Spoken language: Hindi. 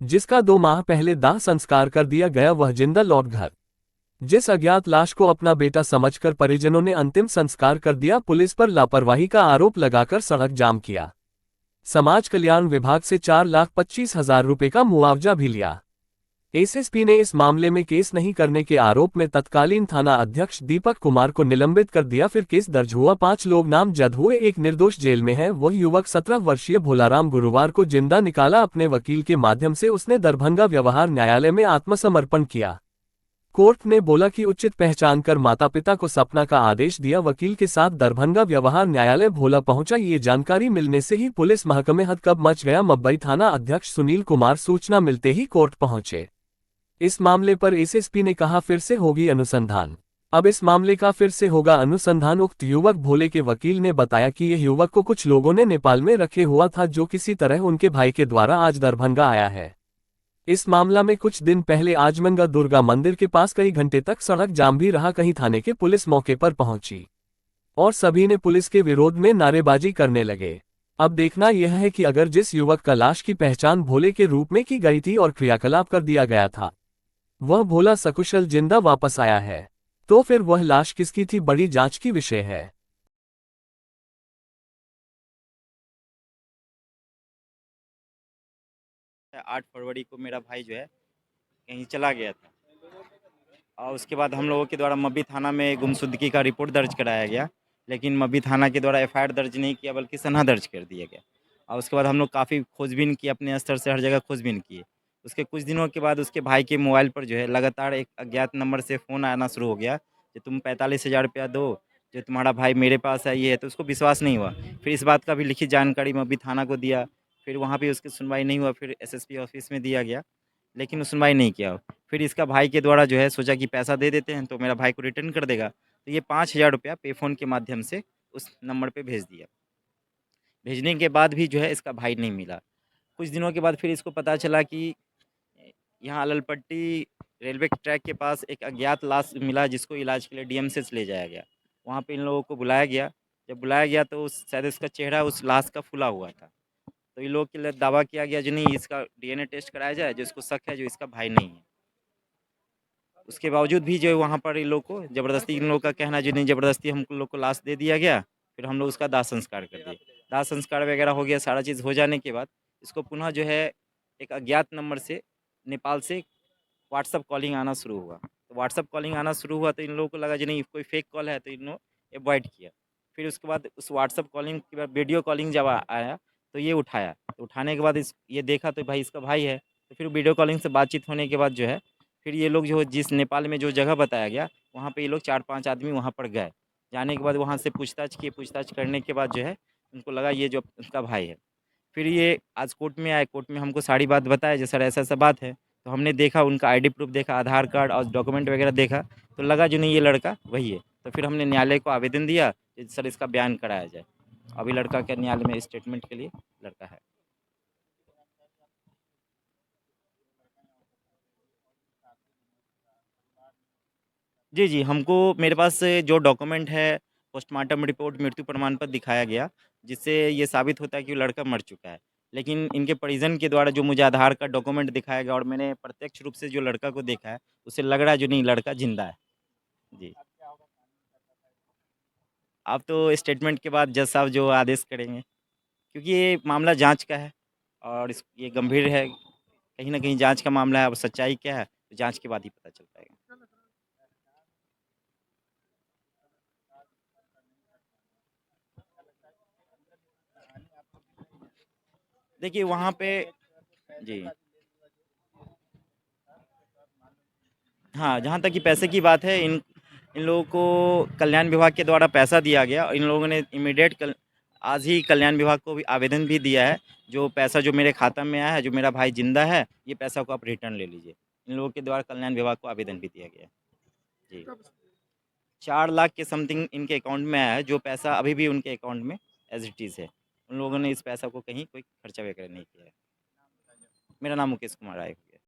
जिसका 2 माह पहले दाह संस्कार कर दिया गया, वह जिंदा लौट घर। जिस अज्ञात लाश को अपना बेटा समझकर परिजनों ने अंतिम संस्कार कर दिया, पुलिस पर लापरवाही का आरोप लगाकर सड़क जाम किया। समाज कल्याण विभाग से 4,25,000 रुपए का मुआवजा भी लिया। एसएसपी ने इस मामले में केस नहीं करने के आरोप में तत्कालीन थाना अध्यक्ष दीपक कुमार को निलंबित कर दिया। फिर केस दर्ज हुआ, 5 लोग नामजद हुए, एक निर्दोष जेल में है। वह युवक 17 वर्षीय भोलाराम गुरुवार को जिंदा निकाला। अपने वकील के माध्यम से उसने दरभंगा व्यवहार न्यायालय में आत्मसमर्पण किया। कोर्ट ने बोला कि उचित पहचान कर माता पिता को सपना का आदेश दिया। वकील के साथ दरभंगा व्यवहार न्यायालय भोला पहुंचा। ये जानकारी मिलने से ही पुलिस महकमे हड़कंप मच गया। मब्बई थाना अध्यक्ष सुनील कुमार सूचना मिलते ही कोर्ट पहुंचे। इस मामले पर एसएसपी ने कहा, फिर से होगी अनुसंधान। अब इस मामले का फिर से होगा अनुसंधान। उक्त युवक भोले के वकील ने बताया कि यह युवक को कुछ लोगों ने नेपाल में रखे हुआ था, जो किसी तरह उनके भाई के द्वारा आज दरभंगा आया है। इस मामला में कुछ दिन पहले आजमंगा दुर्गा मंदिर के पास कई घंटे तक सड़क जाम भी रहा। कहीं थाने के पुलिस मौके पर पहुंची और सभी ने पुलिस के विरोध में नारेबाजी करने लगे। अब देखना यह है कि अगर जिस युवक का लाश की पहचान भोले के रूप में की गई थी और क्रियाकलाप कर दिया गया था, वह भोला सकुशल जिंदा वापस आया है, तो फिर वह लाश किसकी थी, बड़ी जांच की विषय है। 8 फरवरी को मेरा भाई जो है कहीं चला गया था और उसके बाद हम लोगों के द्वारा मब्बी थाना में गुमशुदगी का रिपोर्ट दर्ज कराया गया, लेकिन मब्बी थाना के द्वारा एफआईआर दर्ज नहीं किया बल्कि सनहा दर्ज कर दिया गया। और उसके बाद हम लोग काफ़ी खोजबीन की, अपने स्तर से हर जगह खोजबीन किए। उसके कुछ दिनों के बाद उसके भाई के मोबाइल पर जो है लगातार एक अज्ञात नंबर से फ़ोन आना शुरू हो गया कि तुम 45,000 रुपया दो, जो तुम्हारा भाई मेरे पास है ये है। तो उसको विश्वास नहीं हुआ। फिर इस बात का भी लिखित जानकारी मब्बी थाना को दिया। फिर वहाँ भी उसकी सुनवाई नहीं हुआ। फिर एसएसपी ऑफिस में दिया गया, लेकिन सुनवाई नहीं किया। फिर इसका भाई के द्वारा जो है सोचा कि पैसा दे देते हैं तो मेरा भाई को रिटर्न कर देगा। तो ये 5,000 रुपया पे फ़ोन के माध्यम से उस नंबर पे भेज दिया। भेजने के बाद भी जो है इसका भाई नहीं मिला। कुछ दिनों के बाद फिर इसको पता चला कि यहाँ अललपट्टी रेलवे ट्रैक के पास एक अज्ञात लाश मिला, जिसको इलाज के लिए डीएमसीएच ले जाया गया। वहाँ पे इन लोगों को बुलाया गया। जब बुलाया गया तो शायद इसका चेहरा उस लाश का फुला हुआ था। तो इन लोगों के लिए दावा किया गया जो नहीं, इसका डीएनए टेस्ट कराया जाए, जो इसको शक है जो इसका भाई नहीं है। उसके बावजूद भी जो है वहाँ पर इन लोग को ज़बरदस्ती, इन लोग का कहना है जो नहीं, ज़बरदस्ती हम लोग को लाश दे दिया गया। फिर हम लोग उसका दाह संस्कार कर दिए। दाह संस्कार वगैरह हो गया, सारा चीज़ हो जाने के बाद इसको पुनः जो है एक अज्ञात नंबर से नेपाल से व्हाट्सअप कॉलिंग आना शुरू हुआ। तो व्हाट्सअप कॉलिंग आना शुरू हुआ तो इन लोगों को लगा जो नहीं कोई फेक कॉल है, तो इन लोग अवॉइड किया। फिर उसके बाद उस व्हाट्सअप कॉलिंग के बाद वीडियो कॉलिंग जब आया तो ये उठाया। तो उठाने के बाद इस ये देखा तो भाई इसका भाई है। तो फिर वीडियो कॉलिंग से बातचीत होने के बाद जो है फिर ये लोग जो जिस नेपाल में जो जगह बताया गया वहाँ पे ये लोग 4-5 आदमी वहाँ पर गए। जाने के बाद वहाँ से पूछताछ किए। पूछताछ करने के बाद जो है उनको लगा ये जो उनका भाई है। फिर ये आज कोर्ट में आए। कोर्ट में हमको सारी बात बताया जो सर ऐसा-ऐसा बात है। तो हमने देखा, उनका आईडी प्रूफ देखा, आधार कार्ड और डॉक्यूमेंट वगैरह देखा, तो लगा जो नहीं ये लड़का वही है। तो फिर हमने न्यायालय को आवेदन दिया कि सर इसका बयान कराया जाए। अभी लड़का के न्यायालय में स्टेटमेंट के लिए लड़का है। जी, जी, हमको मेरे पास से जो डॉक्यूमेंट है, पोस्टमार्टम रिपोर्ट, मृत्यु प्रमाण पत्र दिखाया गया, जिससे ये साबित होता है कि वो लड़का मर चुका है। लेकिन इनके परिजन के द्वारा जो मुझे आधार कार्ड डॉक्यूमेंट दिखाया गया और मैंने प्रत्यक्ष रूप से जो लड़का को देखा है, उससे लग रहा है जो नहीं लड़का ज़िंदा है। जी। अब तो स्टेटमेंट के बाद जज साहब जो आदेश करेंगे, क्योंकि ये मामला जाँच का है और ये गंभीर है। कहीं न कहीं जाँच का मामला है, अब सच्चाई क्या है, तो जाँच के बाद ही पता चल पाएगा। देखिए वहाँ पे जी। हाँ, जहाँ तक कि पैसे की बात है, इन इन लोगों को कल्याण विभाग के द्वारा पैसा दिया गया और इन लोगों ने इमीडिएट कल आज ही कल्याण विभाग को भी आवेदन भी दिया है, जो पैसा जो मेरे खाता में आया है, जो मेरा भाई ज़िंदा है, ये पैसा को आप रिटर्न ले लीजिए। इन लोगों के द्वारा कल्याण विभाग को आवेदन भी दिया गया है। जी। 4 लाख के समथिंग इनके अकाउंट में आया है, जो पैसा अभी भी उनके अकाउंट में एज़ इट इज़ है। उन लोगों ने इस पैसा को कहीं कोई खर्चा वगैरह नहीं किया है। मेरा नाम मुकेश कुमार राय है।